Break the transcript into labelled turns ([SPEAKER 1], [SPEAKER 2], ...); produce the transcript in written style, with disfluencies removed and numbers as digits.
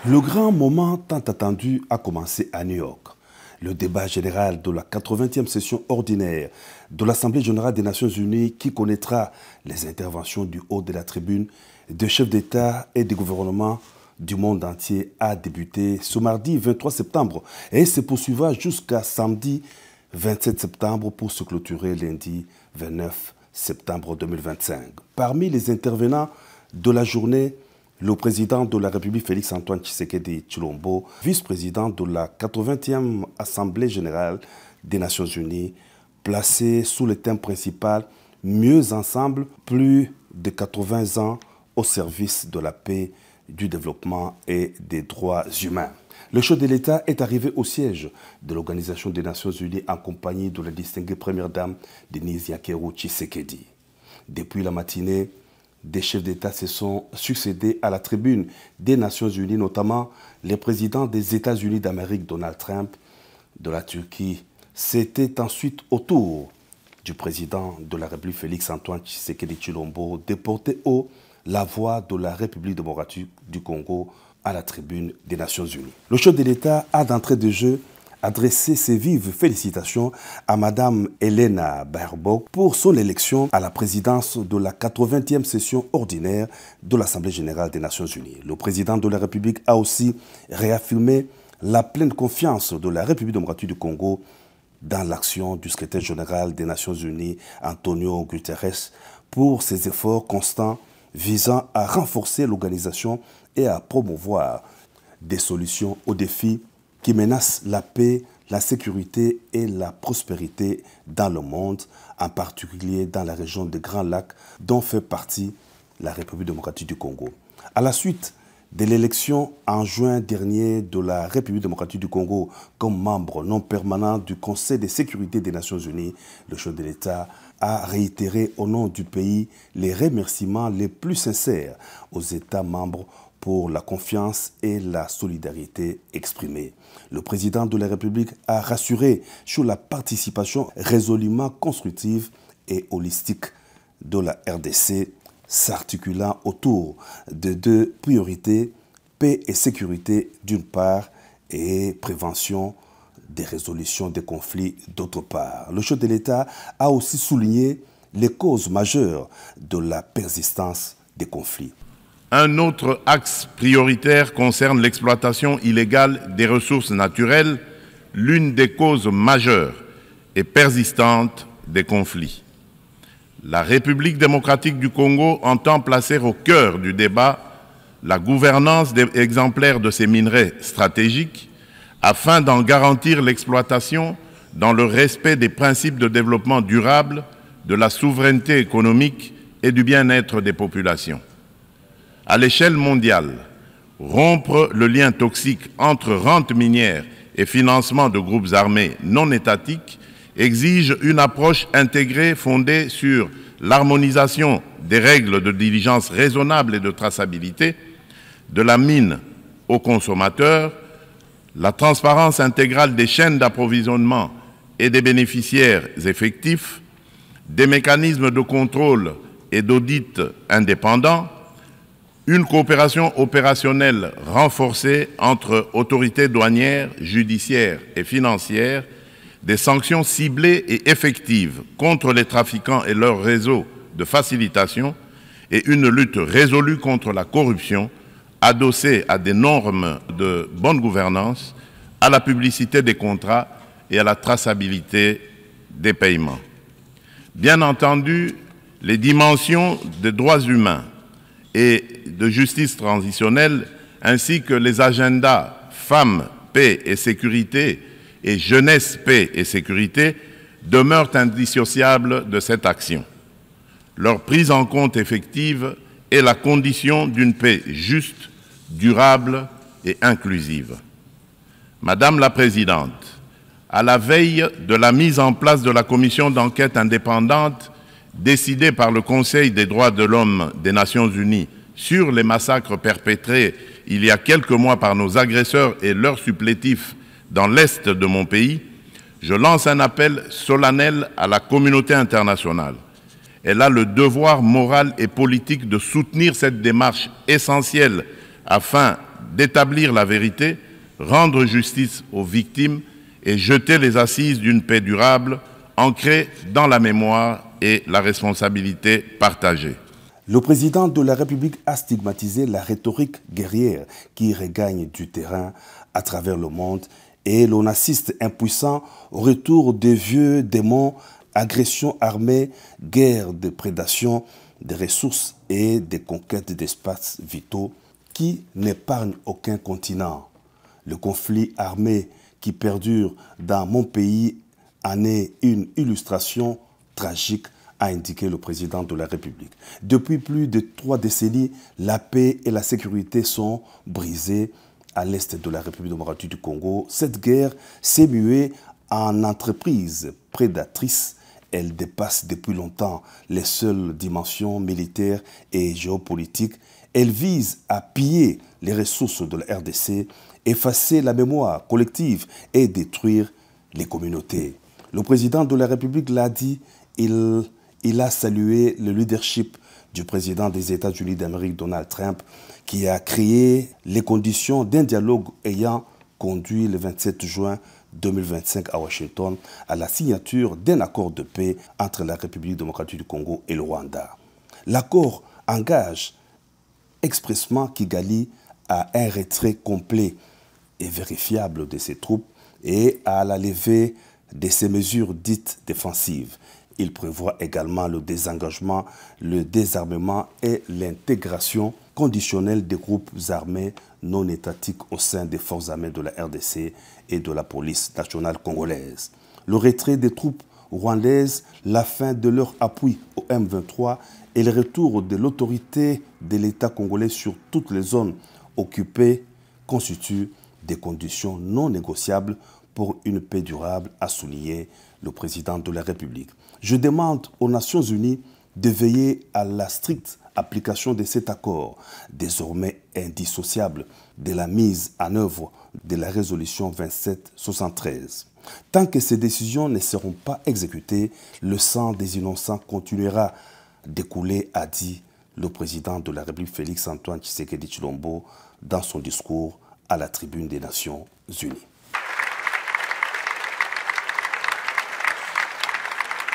[SPEAKER 1] Le grand moment tant attendu a commencé à New York. Le débat général de la 80e session ordinaire de l'Assemblée générale des Nations unies qui connaîtra les interventions du haut de la tribune de chefs d'État et de gouvernement du monde entier a débuté ce mardi 23 septembre et se poursuivra jusqu'à samedi 27 septembre pour se clôturer lundi 29 septembre 2025. Parmi les intervenants de la journée, le président de la République Félix-Antoine Tshisekedi Tshilombo, vice-président de la 80e Assemblée générale des Nations unies, placé sous le thème principal « Mieux ensemble, plus de 80 ans au service de la paix, du développement et des droits humains ». Le chef de l'État est arrivé au siège de l'Organisation des Nations unies en compagnie de la distinguée première dame Denise Yakeru Tshisekedi. Depuis la matinée, des chefs d'État se sont succédés à la tribune des Nations unies, notamment les présidents des États-Unis d'Amérique, Donald Trump, de la Turquie. C'était ensuite au tour du président de la République Félix-Antoine Tshisekedi Tshilombo de porter haut la voix de la République démocratique du Congo à la tribune des Nations unies. Le chef de l'État a d'entrée de jeu adressé ses vives félicitations à Mme Helena Baerbock pour son élection à la présidence de la 80e session ordinaire de l'Assemblée générale des Nations unies. Le président de la République a aussi réaffirmé la pleine confiance de la République démocratique du Congo dans l'action du secrétaire général des Nations unies, Antonio Guterres, pour ses efforts constants visant à renforcer l'organisation et à promouvoir des solutions aux défis qui menacent la paix, la sécurité et la prospérité dans le monde, en particulier dans la région des Grands Lacs, dont fait partie la République démocratique du Congo. À la suite de l'élection en juin dernier de la République démocratique du Congo comme membre non permanent du Conseil de sécurité des Nations unies, le chef de l'État a réitéré au nom du pays les remerciements les plus sincères aux États membres pour la confiance et la solidarité exprimée. Le président de la République a rassuré sur la participation résolument constructive et holistique de la RDC, s'articulant autour de deux priorités, paix et sécurité d'une part et prévention des résolutions des conflits d'autre part. Le chef de l'État a aussi souligné les causes majeures de la persistance des conflits.
[SPEAKER 2] Un autre axe prioritaire concerne l'exploitation illégale des ressources naturelles, l'une des causes majeures et persistantes des conflits. La République démocratique du Congo entend placer au cœur du débat la gouvernance exemplaire de ces minerais stratégiques afin d'en garantir l'exploitation dans le respect des principes de développement durable, de la souveraineté économique et du bien-être des populations. À l'échelle mondiale, rompre le lien toxique entre rente minière et financement de groupes armés non étatiques exige une approche intégrée fondée sur l'harmonisation des règles de diligence raisonnable et de traçabilité, de la mine aux consommateurs, la transparence intégrale des chaînes d'approvisionnement et des bénéficiaires effectifs, des mécanismes de contrôle et d'audit indépendants, une coopération opérationnelle renforcée entre autorités douanières, judiciaires et financières, des sanctions ciblées et effectives contre les trafiquants et leurs réseaux de facilitation et une lutte résolue contre la corruption adossée à des normes de bonne gouvernance, à la publicité des contrats et à la traçabilité des paiements. Bien entendu, les dimensions des droits humains et de justice transitionnelle, ainsi que les agendas femmes, paix et sécurité et jeunesse, paix et sécurité, demeurent indissociables de cette action. Leur prise en compte effective est la condition d'une paix juste, durable et inclusive. Madame la Présidente, à la veille de la mise en place de la commission d'enquête indépendante décidée par le Conseil des droits de l'homme des Nations unies sur les massacres perpétrés il y a quelques mois par nos agresseurs et leurs supplétifs dans l'Est de mon pays, je lance un appel solennel à la communauté internationale. Elle a le devoir moral et politique de soutenir cette démarche essentielle afin d'établir la vérité, rendre justice aux victimes et jeter les assises d'une paix durable ancrée dans la mémoire et la responsabilité partagée.
[SPEAKER 1] Le président de la République a stigmatisé la rhétorique guerrière qui regagne du terrain à travers le monde et l'on assiste impuissant au retour des vieux démons, agressions armées, guerres de prédation des ressources et des conquêtes d'espaces vitaux qui n'épargnent aucun continent. Le conflit armé qui perdure dans mon pays en est une illustration tragique, a indiqué le président de la République. Depuis plus de 3 décennies, la paix et la sécurité sont brisées à l'est de la République démocratique du Congo. Cette guerre s'est muée en entreprise prédatrice. Elle dépasse depuis longtemps les seules dimensions militaires et géopolitiques. Elle vise à piller les ressources de la RDC, effacer la mémoire collective et détruire les communautés. Le président de la République l'a dit, il a salué le leadership du président des États-Unis d'Amérique, Donald Trump, qui a créé les conditions d'un dialogue ayant conduit le 27 juin 2025 à Washington à la signature d'un accord de paix entre la République démocratique du Congo et le Rwanda. L'accord engage expressément Kigali à un retrait complet et vérifiable de ses troupes et à la levée de ces mesures dites défensives. Il prévoit également le désengagement, le désarmement et l'intégration conditionnelle des groupes armés non étatiques au sein des forces armées de la RDC et de la police nationale congolaise. Le retrait des troupes rwandaises, la fin de leur appui au M23 et le retour de l'autorité de l'État congolais sur toutes les zones occupées constituent des conditions non négociables pour une paix durable, a souligné le président de la République. Je demande aux Nations Unies de veiller à la stricte application de cet accord, désormais indissociable de la mise en œuvre de la résolution 2773. Tant que ces décisions ne seront pas exécutées, le sang des innocents continuera d'écouler, a dit le président de la République Félix Antoine Tshisekedi Tshilombo dans son discours à la tribune des Nations Unies.